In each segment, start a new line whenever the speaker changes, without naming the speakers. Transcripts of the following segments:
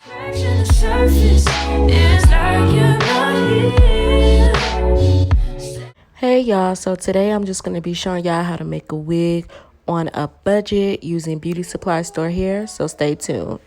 Hey y'all, so today I'm just going to be showing y'all how to make a wig on a budget using beauty supply store here, so stay tuned.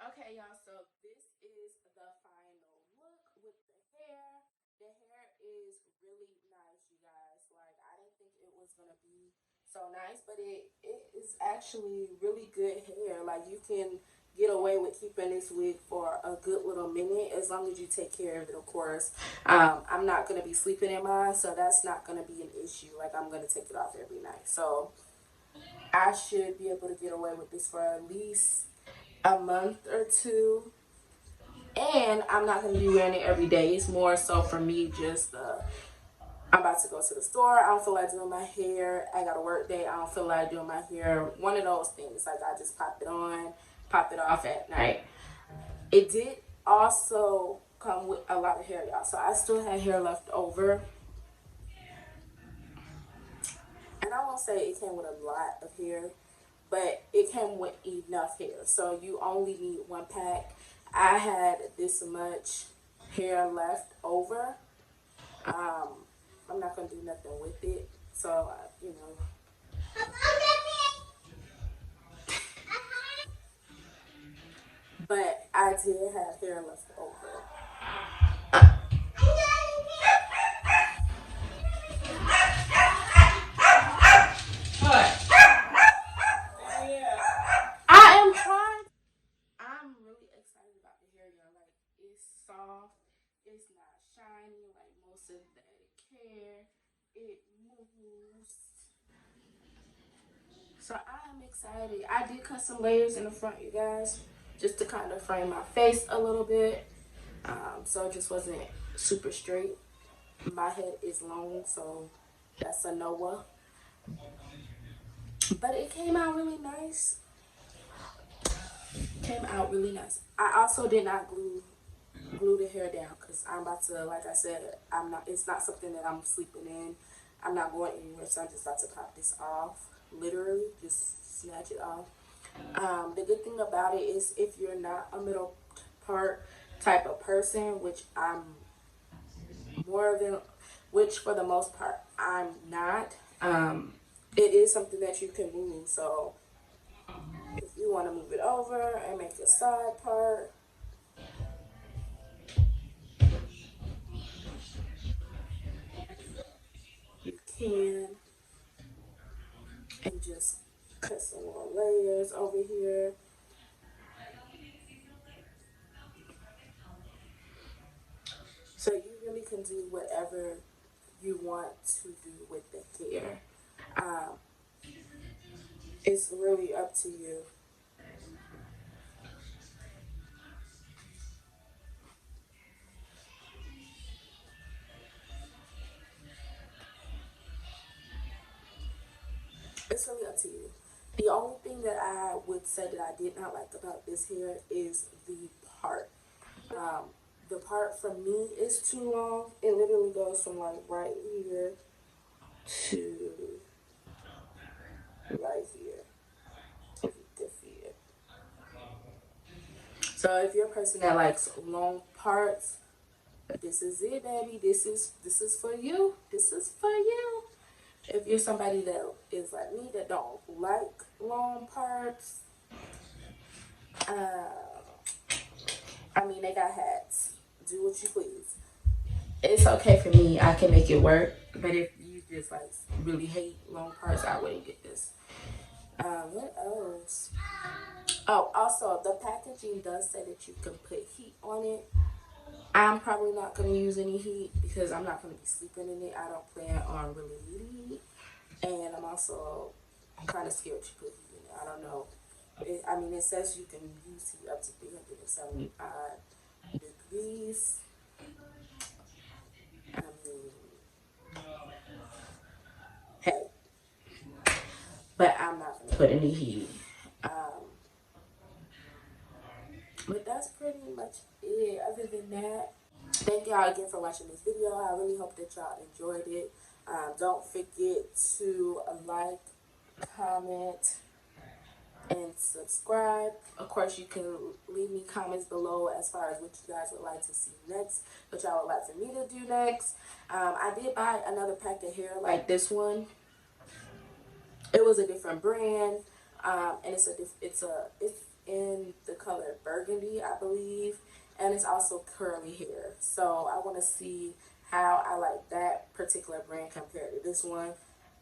Okay, y'all, so this is the final look with the hair. The hair is really nice, you guys. Like, I didn't think it was gonna be so nice, but it is actually really good hair. Like, you can get away with keeping this wig for a good little minute as long as you take care of it, of course. I'm not gonna be sleeping in mine, so that's not gonna be an issue. Like, I'm gonna take it off every night, so I should be able to get away with this for at least a month or two. And I'm not going to be wearing it every day. It's more so for me just I'm about to go to the store. I don't feel like doing my hair. I got a work day. I don't feel like doing my hair. One of those things. Like, I just pop it on, pop it off at night. It did also come with a lot of hair, y'all. So I still had hair left over. won't say it came with a lot of hair, but it came with enough hair. So you only need one pack. I had this much hair left over. Um, I'm not gonna do nothing with it. So you know, but I did have hair left over. I am trying. I'm really excited about the hair, y'all. Like, it's soft. It's not shiny like most synthetic hair. It moves. So I'm excited. I did cut some layers in the front, you guys, just to kind of frame my face a little bit. So it just wasn't super straight. My head is long, so that's a Noah. But it came out really nice. Came out really nice. I also did not glue the hair down because I'm about to, like I said, I'm not. It's not something that I'm sleeping in. I'm not going anywhere, so I'm just about to pop this off. Literally, just snatch it off. The good thing about it is if you're not a middle part type of person, which I'm more than, which for the most part I'm not. It is something that you can move. So if you want to move it over and make a side part, you can, and just cut some more layers over here. So you really can do whatever you want to do with the hair. Um, it's really up to you. It's really up to you. The only thing that I would say that I did not like about this hair is the part. Um, the part for me is too long. It literally goes from like right here to right here. If you can see it. So if you're a person that likes long parts, this is it, baby. This is for you. This is for you. If you're somebody that is like me that don't like long parts, uh, I mean they got hats. Do what you please. It's okay for me. I can make it work. But if you just like really hate long parts, I wouldn't get this. What else? Oh, also the packaging does say that you can put heat on it. I'm probably not gonna use any heat because I'm not gonna be sleeping in it. I don't plan on really eating heat, and I'm also kind of scared to put heat in it. I don't know. I mean, it says you can use heat up to 375 degrees. I mean, hey, but I'm not gonna put any heat. Um, but that's pretty much it. Other than that, thank y'all again for watching this video. I really hope that y'all enjoyed it. Don't forget to like, comment, and subscribe. Of course, you can leave me comments below as far as what you guys would like to see next, what y'all would like for me to do next. I did buy another pack of hair like this one. It was a different brand, and it's in the color burgundy, I believe, and it's also curly hair. So I want to see how I like that particular brand compared to this one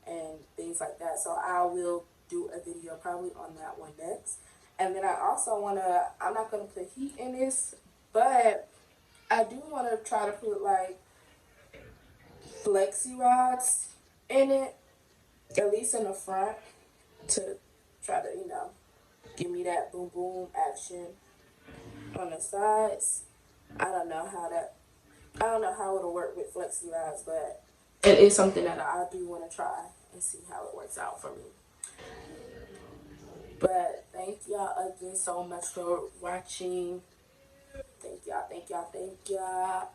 and things like that. So I will do a video probably on that one next. And then I also want to, I'm not going to put heat in this, but I do want to try to put like flexi rods in it, at least in the front, to try to, give me that boom boom action on the sides. I don't know how that, I don't know how it'll work with flexi rods, but it is something that I do want to try and see how it works out for me. But thank y'all again so much for watching. Thank y'all, thank y'all, thank y'all.